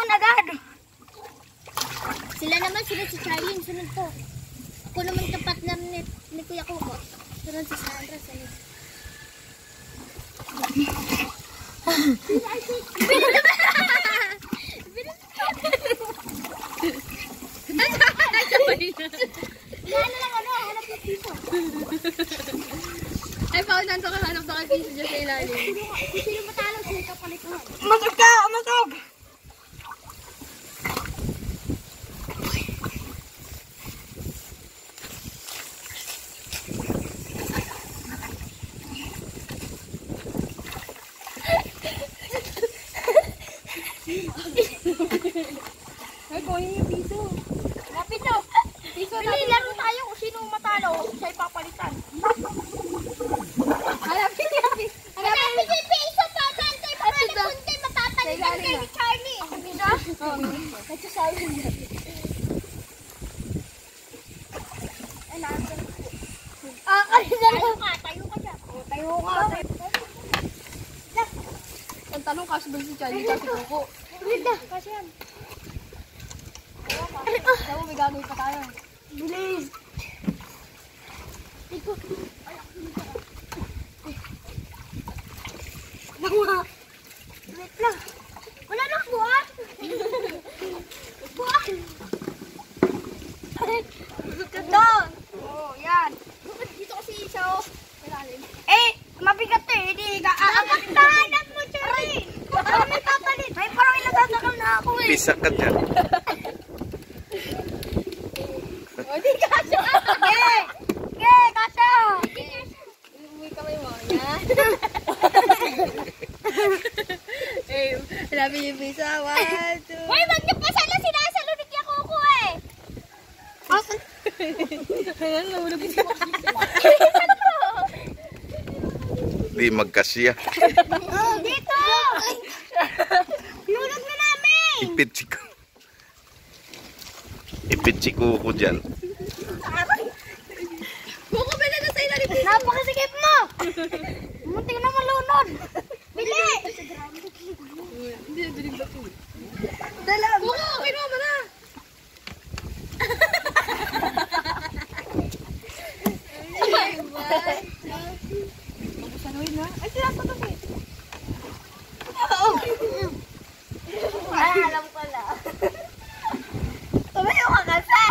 Nagado. Sila naman, sila si Charlene, sunod po. Ako naman kapatner ni Kuya Kuko. Sunod si Sandra, sunod. Ay, paunan to kahanap na kay Piso dyan sa ilalim. Sino matalo? Sino kapalit ko? Matog ka! Matog! Ay, kunin yung Piso. Lapit to! Bili, laro tayo kung sino matalo. Siya ipapalitan. Hanapin niya. Hanapin si Piso pa! Santay pa rin kundi matatalitan kay ni Charlie. Ang bisa? Nagsasabi niya. Ay, natin. Tayo ka dyan. Tayo ka. Ang tanong kasi doon si Charlie kasi Kuko. Ulit na. Kasi yan. Sabi may gagawin pa tayo. Bilis. Nakuha. Wait lang. Wala nang buwan. Buwan. Doon. Oh, yan. Dito kasi siya. Eh, mabigat to eh. Hindi ka aangat. Tahanan mo, Cherry. Parang may papalit. May parang ilagasakal na ako eh. Bisa ka dyan. O, di kasya. Okay. Okay, kasha. Umuwi kamay mo. Yan. Eh, hanapin yung Piso. 1, 2. Uy, wag niyo pa sana sinasalo ni Kuya Kuko eh. Ayan, nahulog yung Piso. Di magkasya. Oh, dito. Nulog na namin. Ipit si Kuko dyan. Kuko, pwede na sa ilalim. Napakasikip mo. Muntik na malunod. Bili. Hindi, duling ba ito? Dala. Kuko, kinuha mo na. Sanuhin na. Ay, sila pa ito eh. Ay, alam ko na. Tumayo ka kasi.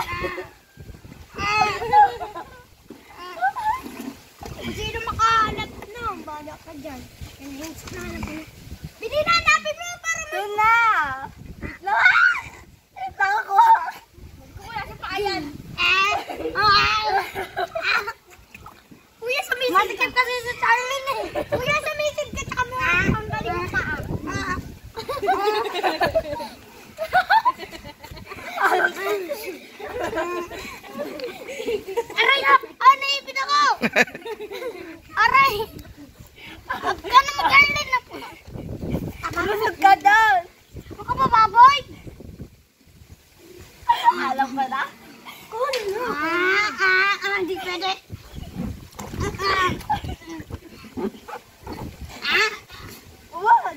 Sino makahanap na? Bahala ka dyan. Bili na, hanapin mo para may... Doon na. Wait lang. Nakakuha. Kuya, sa paayan. Kuya, sumisid ka. Matikip kasi sa Charlene eh. Kuya, sumisid ka. Tsaka mo ang galing mo pa. Aray! Naipit ako! Aray! Huwag ka na mag-Charlene na po. Malusog ka doon. Huwag ka pa, baboy. Alam ba na? Kunin mo. Hindi pwede. Huwag.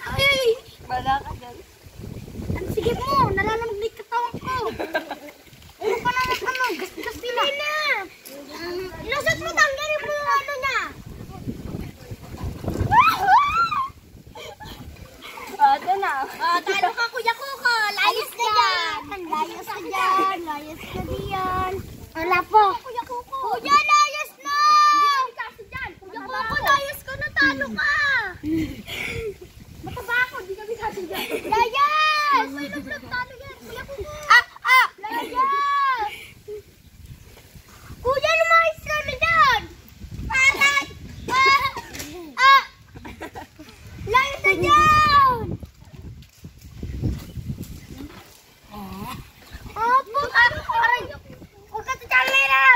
Ay! Wala ka dyan. Ang sige mo, nalalamag na yung katawan ko. Ano pa naman ano, gas-gas nila. Hindi na. Ilusot mo, tanggalin mo yung ano niya. Ito na. Talo ka Kuya Kuko. Layas ka dyan. Layas ka dyan, layas ka diyan. Wala po. Kuya Kuko. Kuya, layas na. Hindi ka kasi dyan. Kuya Kuko, layas ka na. Talo ka. Mataba ako. Hindi kami kasi dyan. Layas! May loob talo yan. Kuya Kuko. Layas! Kuya, lumayas ka na dyan. Patay! Layas na dyan! Opo, aray! Huwag ka sa Charlene!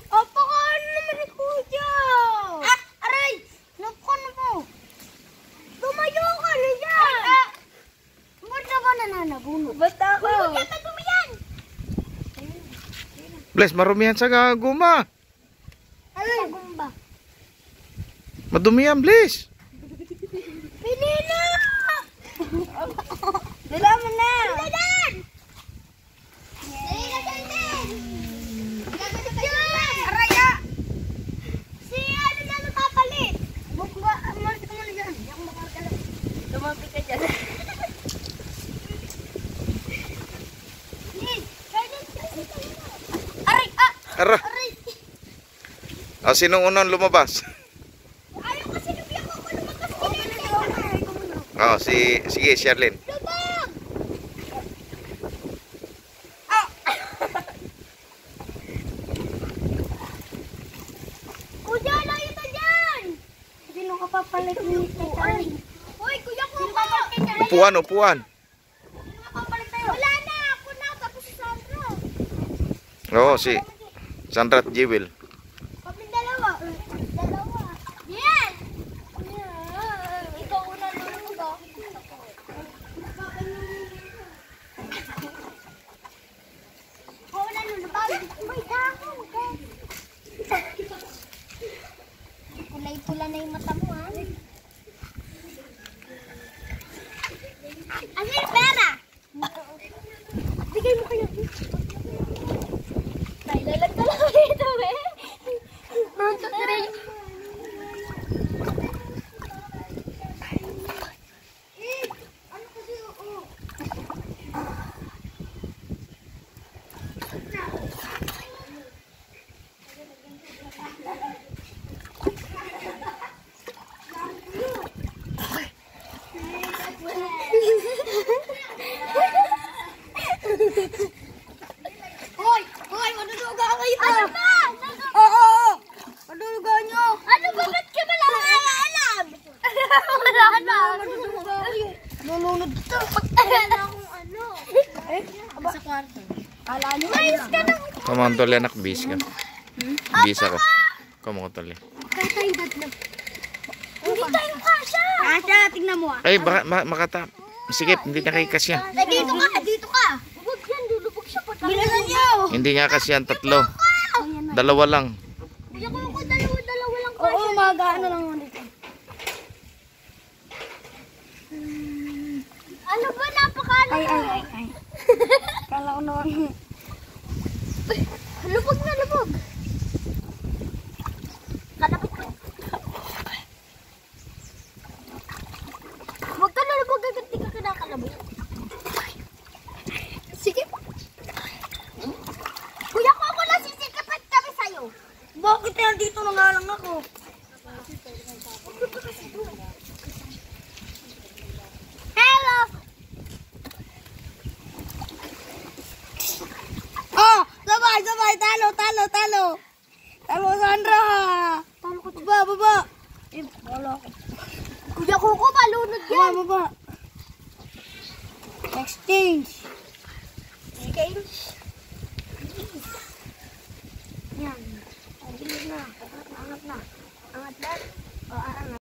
Opo ka, ano naman ni Kuya? Aray! Naku, ano po? Tumayo ka na dyan! Ba't na ba nananabunod? Ba't ako? Huwag ka tumiyan! Bless, marumihan sa guma. Ano? Gumba. Madumi yan, please. Pinino! Dala mo na. Dadan! Araya! Si ano na nakapalit? Umalis ka muna dyan. Hindi ako makakala. Tumapit ka dyan. Aray! Ah! Ara. Aray! Ah, sinong unang lumabas? Ayaw kasi nabiyak ako lumakas pinito. Oh, sige, Sherlyn. Lubog! Kuya, layo na dyan! Sino ka papalit nito? Uy, kuya ko ba? Upuan. Wala na! Ako na! Tapos si Sandro! Oo, si Sandra at Jewel. Kami dalawa. Dalawa. Yan! Ikaw una lulubog ah. Ikaw una lulubog. May dako. Kulay-pula na yung mata mo, ha? Ano yung pera? Bigay mo kayo. Nailalag ka lang dito, eh. Pronto na rin. Hoy! Hoy! Manunuga kayo! Ano ba? Oo! Maduluga nyo. Ano ba? Ba't ka wala alam? Wala na. Nununod to. Wala na akong ano. Sa kwarto. Mayos ka na. Kamantol anak, bis ka. Bis ako. Kamantol yan. Kaya tayong tatlo. Hindi tayo kasha. Kasha, tingnan mo ah. Ay, baka makata. Sige, hindi na kayo kasya. Dito ka. Dito ka. Huwag yan. Lulubog siya. Bilisan nyo. Hindi nga kasya, 3. 2 lang. Kuya ko ako dalawa lang Oo, mag-ano lang mo dito. Ano ba? Napakano. Ay. Kala ko naman. Lubog na lubog. Kalapit ko. Huwag ka na lubog agad. Di ka kinakalabog. Sige. Kuya ko ako nasisikapat kami sa'yo. Bakit dito na nga lang ako? Hello. Oh! Sabay! Talo! Talo, Sandra! Talo ko. Baba! Wala ako. Kuya ko malunod yan. Baba! Exchange! Exchange. Yan. Ang bilis na. Angat na. Angat na. O, angat.